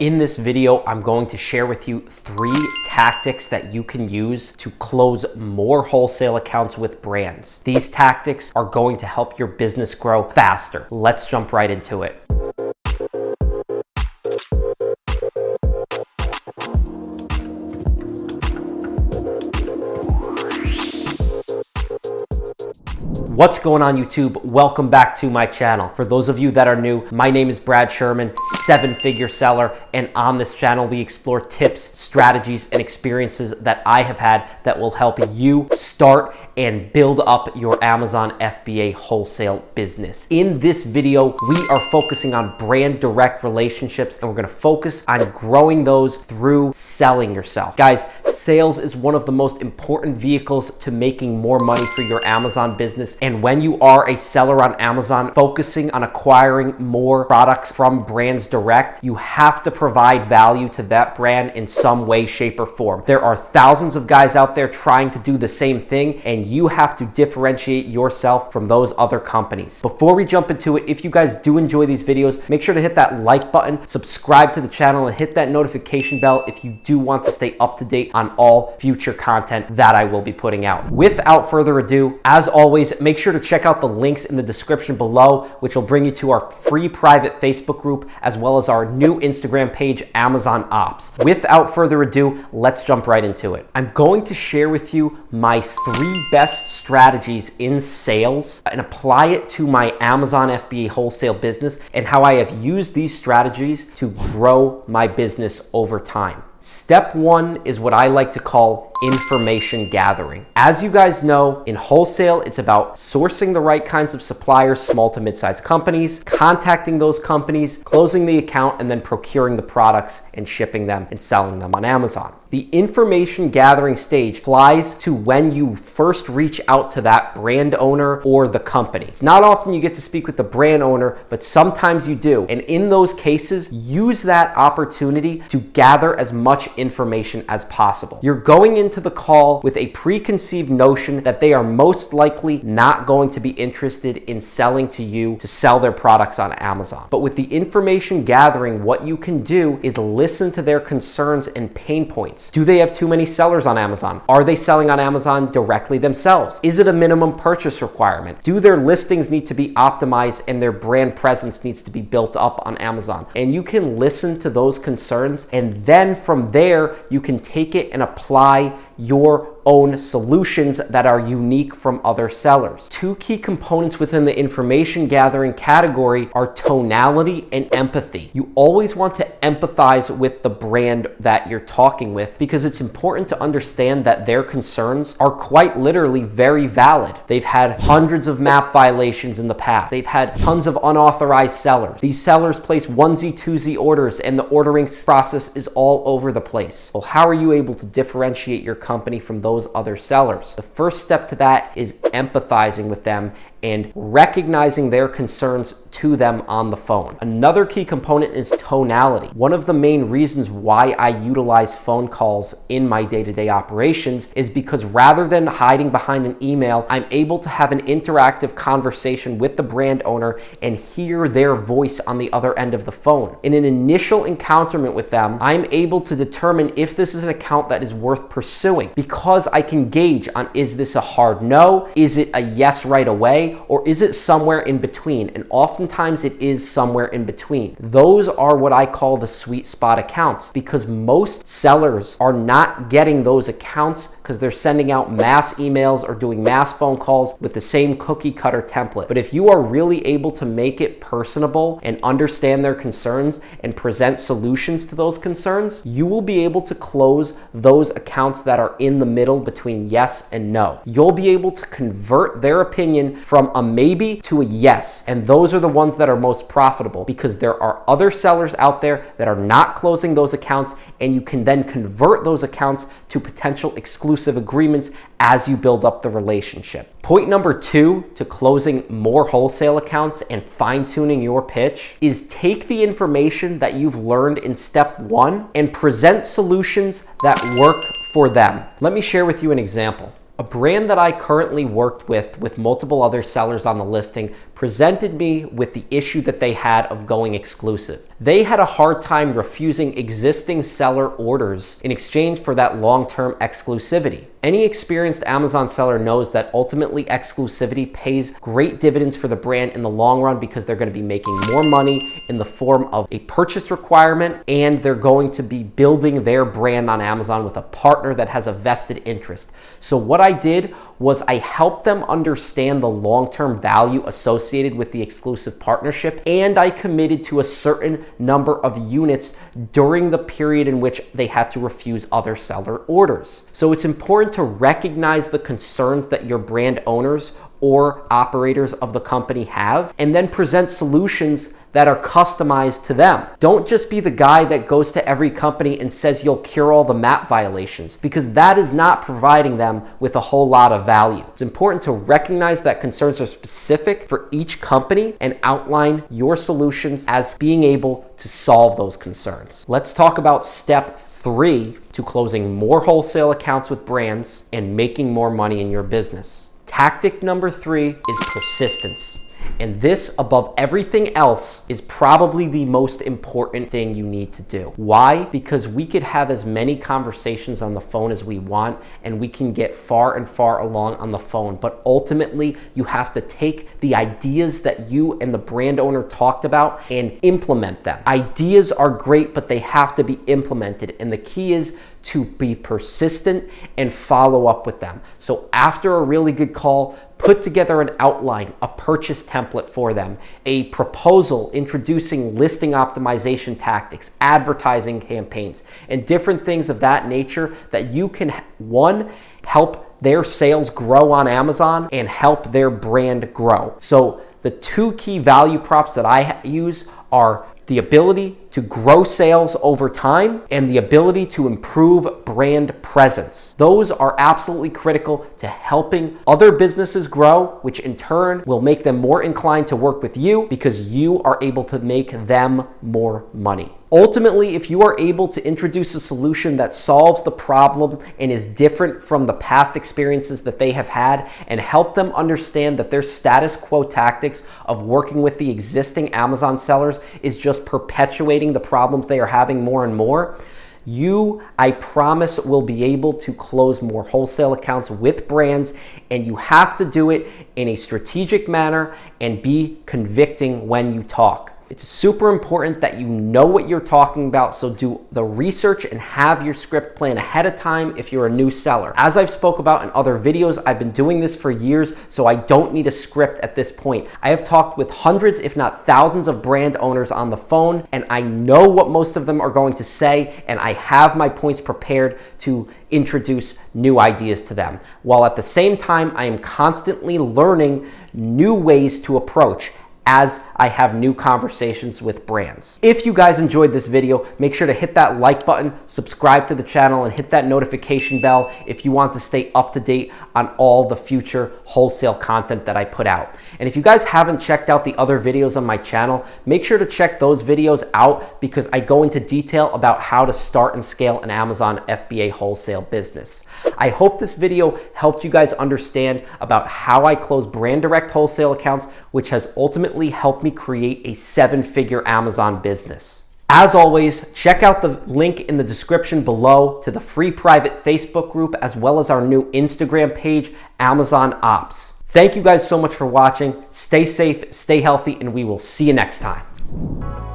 In this video, I'm going to share with you 3 tactics that you can use to close more wholesale accounts with brands. These tactics are going to help your business grow faster. Let's jump right into it. What's going on, YouTube? Welcome back to my channel. For those of you that are new, my name is Brad Sherman, 7-figure seller, and on this channel we explore tips, strategies, and experiences that I have had that will help you start and build up your Amazon FBA wholesale business. In this video, we are focusing on brand direct relationships, and we're gonna focus on growing those through selling yourself. Guys, sales is one of the most important vehicles to making more money for your Amazon business. And when you are a seller on Amazon, focusing on acquiring more products from brands direct, you have to provide value to that brand in some way, shape, or form. There are thousands of guys out there trying to do the same thing, and you have to differentiate yourself from those other companies. Before we jump into it, if you guys do enjoy these videos, make sure to hit that like button, subscribe to the channel, and hit that notification bell if you do want to stay up to date on all future content that I will be putting out. Without further ado, as always, make sure to check out the links in the description below, which will bring you to our free private Facebook group, as well as our new Instagram page, Amazon Ops. Without further ado, let's jump right into it. I'm going to share with you my 3 best strategies in sales and apply it to my Amazon FBA wholesale business, and how I have used these strategies to grow my business over time. Step 1 is what I like to call information gathering. As you guys know, in wholesale, it's about sourcing the right kinds of suppliers, small to mid-sized companies, contacting those companies, closing the account, and then procuring the products and shipping them and selling them on Amazon. The information gathering stage applies to when you first reach out to that brand owner or the company. It's not often you get to speak with the brand owner, but sometimes you do. And in those cases, use that opportunity to gather as much information as possible. You're going into the call with a preconceived notion that they are most likely not going to be interested in selling to you to sell their products on Amazon. But with the information gathering, what you can do is listen to their concerns and pain points. Do they have too many sellers on Amazon? Are they selling on Amazon directly themselves? Is it a minimum purchase requirement? Do their listings need to be optimized and their brand presence needs to be built up on Amazon? And you can listen to those concerns, and then from there, you can take it and apply your own solutions that are unique from other sellers. 2 key components within the information gathering category are tonality and empathy. You always want to empathize with the brand that you're talking with, because it's important to understand that their concerns are quite literally very valid. They've had hundreds of MAP violations in the past. They've had tons of unauthorized sellers. These sellers place onesie, twosie orders, and the ordering process is all over the place. Well, how are you able to differentiate your company from those other sellers? The first step to that is empathizing with them and recognizing their concerns to them on the phone. Another key component is tonality. One of the main reasons why I utilize phone calls in my day-to-day operations is because rather than hiding behind an email, I'm able to have an interactive conversation with the brand owner and hear their voice on the other end of the phone. In an initial encounterment with them, I'm able to determine if this is an account that is worth pursuing, because I can gauge on, is this a hard no? Is it a yes right away? Or is it somewhere in between? And oftentimes it is somewhere in between. Those are what I call the sweet spot accounts, because most sellers are not getting those accounts because they're sending out mass emails or doing mass phone calls with the same cookie cutter template. But if you are really able to make it personable and understand their concerns and present solutions to those concerns, you will be able to close those accounts that are in the middle between yes and no. You'll be able to convert their opinion from a maybe to a yes. And those are the ones that are most profitable, because there are other sellers out there that are not closing those accounts, and you can then convert those accounts to potential exclusive agreements as you build up the relationship. Point number 2 to closing more wholesale accounts and fine-tuning your pitch is take the information that you've learned in step 1 and present solutions that work for them. Let me share with you an example. A brand that I currently worked with multiple other sellers on the listing, presented me with the issue that they had of going exclusive. They had a hard time refusing existing seller orders in exchange for that long-term exclusivity. Any experienced Amazon seller knows that ultimately exclusivity pays great dividends for the brand in the long run because they're going to be making more money in the form of a purchase requirement, and they're going to be building their brand on Amazon with a partner that has a vested interest. So what I did was I helped them understand the long-term value associated with the exclusive partnership, and I committed to a certain number of units during the period in which they had to refuse other seller orders. So it's important to recognize the concerns that your brand owners or operators of the company have, and then present solutions that are customized to them. Don't just be the guy that goes to every company and says you'll cure all the MAP violations, because that is not providing them with a whole lot of value. It's important to recognize that concerns are specific for each company and outline your solutions as being able to solve those concerns. Let's talk about step 3 to closing more wholesale accounts with brands and making more money in your business. Tactic number 3 is persistence. And this, above everything else, is probably the most important thing you need to do. Why? Because we could have as many conversations on the phone as we want, and we can get far and far along on the phone. But ultimately, you have to take the ideas that you and the brand owner talked about and implement them. Ideas are great, but they have to be implemented. And the key is to be persistent and follow up with them. So after a really good call, put together an outline, a purchase template for them, a proposal introducing listing optimization tactics, advertising campaigns, and different things of that nature that you can, one, help their sales grow on Amazon and help their brand grow. So the 2 key value props that I use are the ability to grow sales over time and the ability to improve brand presence. Those are absolutely critical to helping other businesses grow, which in turn will make them more inclined to work with you because you are able to make them more money. Ultimately, if you are able to introduce a solution that solves the problem and is different from the past experiences that they have had, and help them understand that their status quo tactics of working with the existing Amazon sellers is just perpetuating the problems they are having more and more, you, I promise, will be able to close more wholesale accounts with brands, and you have to do it in a strategic manner and be convicting when you talk. It's super important that you know what you're talking about, so do the research and have your script plan ahead of time if you're a new seller. As I've spoke about in other videos, I've been doing this for years, so I don't need a script at this point. I have talked with hundreds, if not thousands, of brand owners on the phone, and I know what most of them are going to say, and I have my points prepared to introduce new ideas to them. While at the same time, I am constantly learning new ways to approach as I have new conversations with brands. If you guys enjoyed this video, make sure to hit that like button, subscribe to the channel, and hit that notification bell if you want to stay up to date on all the future wholesale content that I put out. And if you guys haven't checked out the other videos on my channel, make sure to check those videos out because I go into detail about how to start and scale an Amazon FBA wholesale business. I hope this video helped you guys understand about how I close brand direct wholesale accounts, which has ultimately helped me create a 7-figure Amazon business. As always, check out the link in the description below to the free private Facebook group, as well as our new Instagram page, Amazon Ops. Thank you guys so much for watching. Stay safe, stay healthy, and we will see you next time.